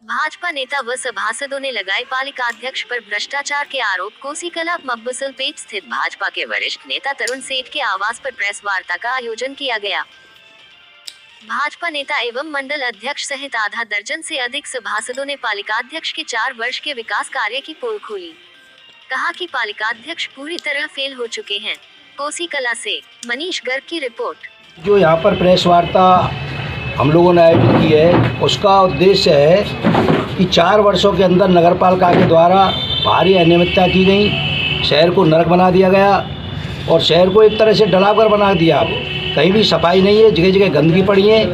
भाजपा नेता व सभासदों ने लगाए पालिकाध्यक्ष पर भ्रष्टाचार के आरोप। कोसी कला मकबुसलपेट स्थित भाजपा के वरिष्ठ नेता तरुण सेठ के आवास पर प्रेस वार्ता का आयोजन किया गया। भाजपा नेता एवं मंडल अध्यक्ष सहित आधा दर्जन से अधिक सभासदों ने पालिकाध्यक्ष के 4 वर्ष के विकास कार्य की पोल खोली। कहा कि पालिकाध्यक्ष पूरी तरह फेल हो चुके हैं। कोसी कला से मनीष गर्ग की रिपोर्ट। जो यहाँ पर प्रेस वार्ता हम लोगों ने आयोजित की है, उसका उद्देश्य है कि 4 वर्षों के अंदर नगरपालिका के द्वारा भारी अनियमितता की गई, शहर को नरक बना दिया गया और शहर को एक तरह से डलाकर बना दिया। कहीं भी सफाई नहीं है, जगह जगह गंदगी पड़ी है,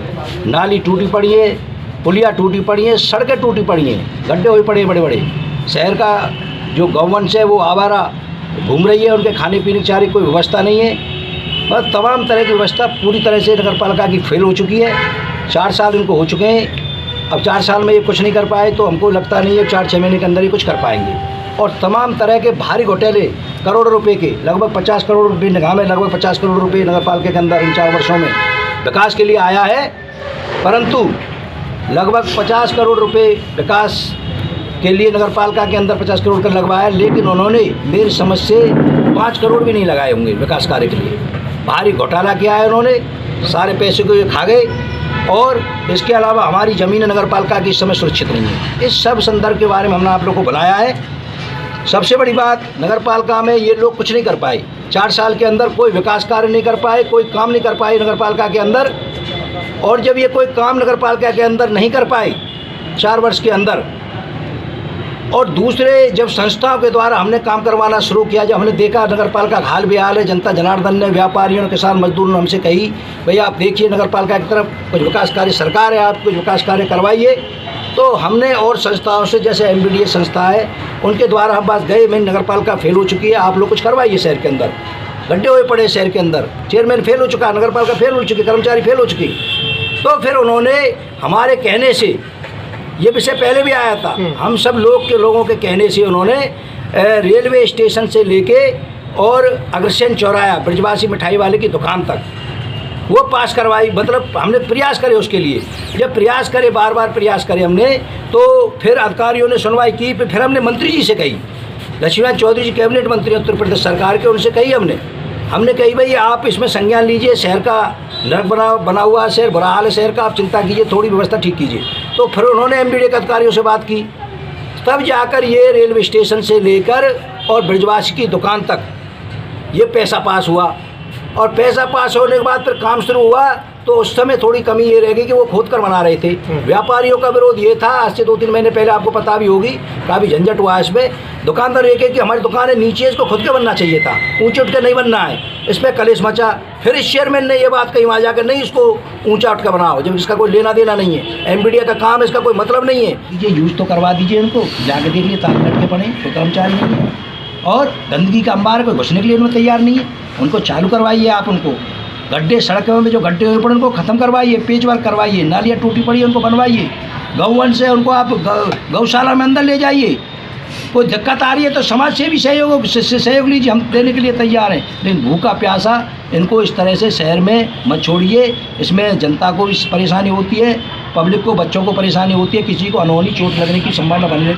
नाली टूटी पड़ी है, पुलिया टूटी पड़ी है, सड़कें टूटी पड़ी हैं, गड्ढे हुए पड़े बड़े बड़े। शहर का जो गवर्नमेंट है वो आवारा घूम रही है, उनके खाने पीने की सारी कोई व्यवस्था नहीं है। बस तमाम तरह की व्यवस्था पूरी तरह से नगरपालिका की फेल हो चुकी है। 4 साल इनको हो चुके हैं। अब 4 साल में ये कुछ नहीं कर पाए तो हमको लगता नहीं है 4-6 महीने के अंदर ही कुछ कर पाएंगे। और तमाम तरह के भारी घोटाले, करोड़ों रुपए के, लगभग 50 करोड़ रुपये निगाह में, लगभग 50 करोड़ रुपये नगरपालिका के अंदर इन 4 वर्षों में विकास के लिए आया है। परंतु लगभग 50 करोड़ रुपये विकास के लिए नगरपालिका के अंदर 50 करोड़ का लगवाया, लेकिन उन्होंने मेरी समझ से 5 करोड़ भी नहीं लगाए होंगे विकास कार्य के लिए। भारी घोटाला किया है उन्होंने, सारे पैसे को ये खा गए। और इसके अलावा हमारी ज़मीन नगरपालिका की इस समय सुरक्षित नहीं है। इस सब संदर्भ के बारे में हमने आप लोगों को बुलाया है। सबसे बड़ी बात, नगरपालिका में ये लोग कुछ नहीं कर पाए। 4 साल के अंदर कोई विकास कार्य नहीं कर पाए, कोई काम नहीं कर पाए नगरपालिका के अंदर। और जब ये कोई काम नगरपालिका के अंदर नहीं कर पाए 4 वर्ष के अंदर, और दूसरे जब संस्थाओं के द्वारा हमने काम करवाना शुरू किया, जब हमने देखा नगरपालिका का हाल बेहाल है, जनता जनार्दन ने, व्यापारियों, किसान मजदूरों ने हमसे कही, भैया आप देखिए नगरपालिका की तरफ कुछ विकास कार्य, सरकार है, आप कुछ विकास कार्य करवाइए। तो हमने और संस्थाओं से, जैसे MBDA संस्था है, उनके द्वारा हम बात गए, मेरी नगरपालिका फेल हो चुकी है, आप लोग कुछ करवाइए। शहर के अंदर गड्ढे हुए पड़े, शहर के अंदर चेयरमैन फेल हो चुका, नगरपालिका फेल हो चुकी, कर्मचारी फेल हो चुकी। तो फिर उन्होंने हमारे कहने से, ये विषय पहले भी आया था, हम सब लोगों के कहने से उन्होंने रेलवे स्टेशन से लेके और अग्रसेन चौराहा, ब्रजवासी मिठाई वाले की दुकान तक वो पास करवाई। मतलब हमने प्रयास करे उसके लिए। जब प्रयास करे, बार बार प्रयास करे हमने, तो फिर अधिकारियों ने सुनवाई की। फिर हमने मंत्री जी से कही, लक्ष्मीकांत चौधरी जी कैबिनेट मंत्री उत्तर प्रदेश सरकार के, उनसे कही हमने कही भाई आप इसमें संज्ञान लीजिए, शहर का नरक बना हुआ शहर, बुरा हाल है शहर का, आप चिंता कीजिए, थोड़ी व्यवस्था ठीक कीजिए। तो फिर उन्होंने MBDA के अधिकारियों से बात की, तब जाकर ये रेलवे स्टेशन से लेकर और ब्रजवासी की दुकान तक ये पैसा पास हुआ। और पैसा पास होने के बाद फिर काम शुरू हुआ। तो उस समय थोड़ी कमी ये रह गई कि वो खोद कर बना रहे थे। व्यापारियों का विरोध ये था, आज से 2-3 महीने पहले, आपको पता भी होगी, काफ़ी झंझट हुआ इसमें। दुकानदार ये कहे कि हमारी दुकान है नीचे, इसको खुद के बनना चाहिए था, ऊँचे उठ कर नहीं बनना है। इसमें कलेश मचा। फिर इस चेयरमैन ने ये बात कही वहाँ जाकर, नहीं इसको ऊँचा उठ कर बनाओ, जब इसका कोई लेना देना नहीं है, MBDA का काम है, इसका कोई मतलब नहीं है। ये यूज़ तो करवा दीजिए इनको, जाकर देख लिए ताल लटके पड़े, कोई कर्मचारी नहीं है। और गंदगी का अंबार कोई घुसने के लिए उन्हें तैयार नहीं है। उनको चालू करवाइए, आप उनको गड्ढे, सड़कों में जो गड्ढे हुए पड़े उनको ख़त्म करवाइए, पेच वर्क करवाइए, नालियाँ टूटी पड़ी है उनको बनवाइए, गौवन से उनको आप गौशाला में अंदर ले जाइए। कोई दिक्कत आ रही है तो समाज से भी सहयोग लीजिए, हम देने के लिए तैयार हैं। लेकिन भूखा प्यासा इनको इस तरह से शहर में मत छोड़िए। इसमें जनता को भी परेशानी होती है, पब्लिक को, बच्चों को परेशानी होती है, किसी को अनहोनी चोट लगने की संभावना बनी रहती है।